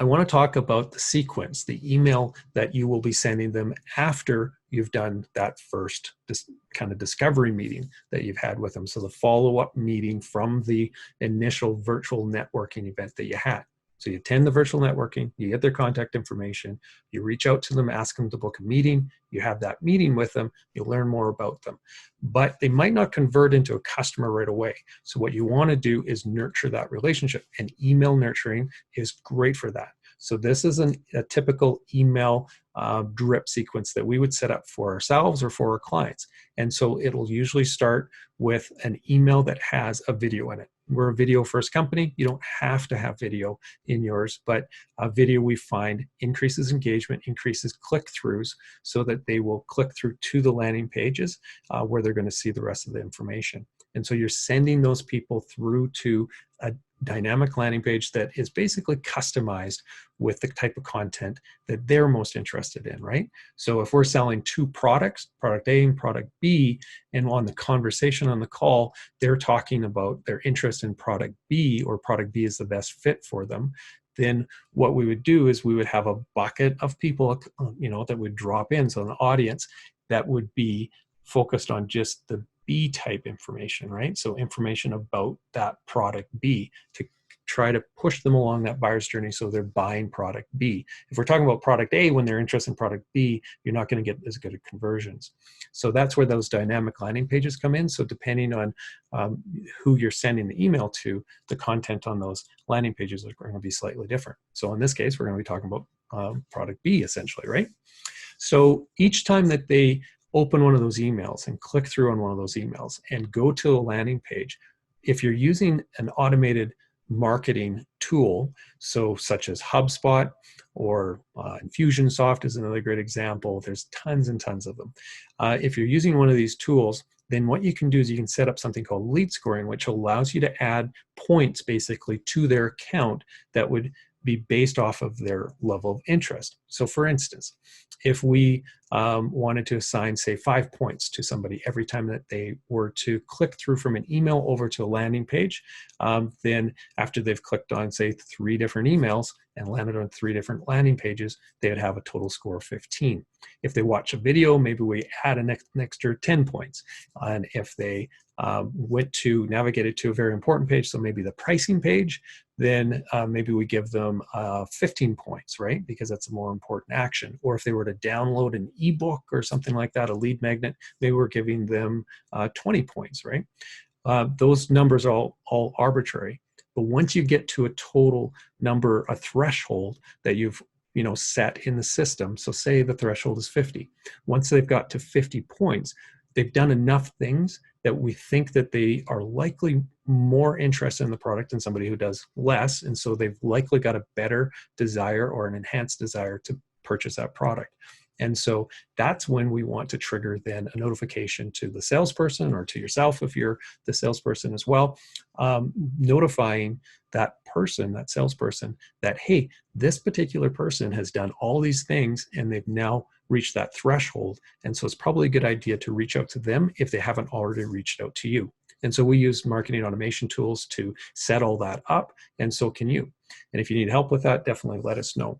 I want to talk about the sequence, the email that you will be sending them after you've done that first kind of discovery meeting that you've had with them. So the follow-up meeting from the initial virtual networking event that you had. So you attend the virtual networking, you get their contact information, you reach out to them, ask them to book a meeting, you have that meeting with them, you learn more about them. But they might not convert into a customer right away. So what you want to do is nurture that relationship, and email nurturing is great for that. So this is a typical email drip sequence that we would set up for ourselves or for our clients. And so it'll usually start with an email that has a video in it. We're a video first company. You don't have to have video in yours, but a video we find increases engagement, increases click-throughs so that they will click through to the landing pages where they're going to see the rest of the information. And so you're sending those people through to a dynamic landing page that is basically customized with the type of content that they're most interested in, right? So if we're selling two products, product A and product B, and on the conversation on the call, they're talking about their interest in product B, or product B is the best fit for them, then what we would do is we would have a bucket of people, that would drop in. So an audience that would be focused on just the B type information, right? So information about that product B to try to push them along that buyer's journey so they're buying product B. If we're talking about product A when they're interested in product B, you're not going to get as good at conversions. So that's where those dynamic landing pages come in. So depending on who you're sending the email to, the content on those landing pages are going to be slightly different. So in this case, we're going to be talking about product B essentially, right? So each time that they open one of those emails and click through on one of those emails and go to a landing page, if you're using an automated marketing tool, so such as HubSpot or Infusionsoft is another great example. There's tons and tons of them. If you're using one of these tools, then what you can do is you can set up something called lead scoring, which allows you to add points basically to their account that would be based off of their level of interest. So for instance, if we wanted to assign, say, 5 points to somebody every time that they were to click through from an email over to a landing page, then after they've clicked on, say, 3 different emails and landed on 3 different landing pages, they would have a total score of 15. If they watch a video, maybe we add an extra 10 points. And if they navigated to a very important page, so maybe the pricing page, then maybe we give them 15 points, right? Because that's a more important action. Or if they were to download an ebook or something like that, a lead magnet, maybe we're giving them 20 points, right? Those numbers are all arbitrary. But once you get to a total number, a threshold that you've set in the system, so say the threshold is 50. Once they've got to 50 points, they've done enough things that we think that they are likely more interested in the product than somebody who does less. And so they've likely got a better desire or an enhanced desire to purchase that product. And so that's when we want to trigger then a notification to the salesperson or to yourself if you're the salesperson as well, notifying that person, that salesperson, that, hey, this particular person has done all these things and they've now reached that threshold. And so it's probably a good idea to reach out to them if they haven't already reached out to you. And so we use marketing automation tools to set all that up, and so can you. And if you need help with that, definitely let us know.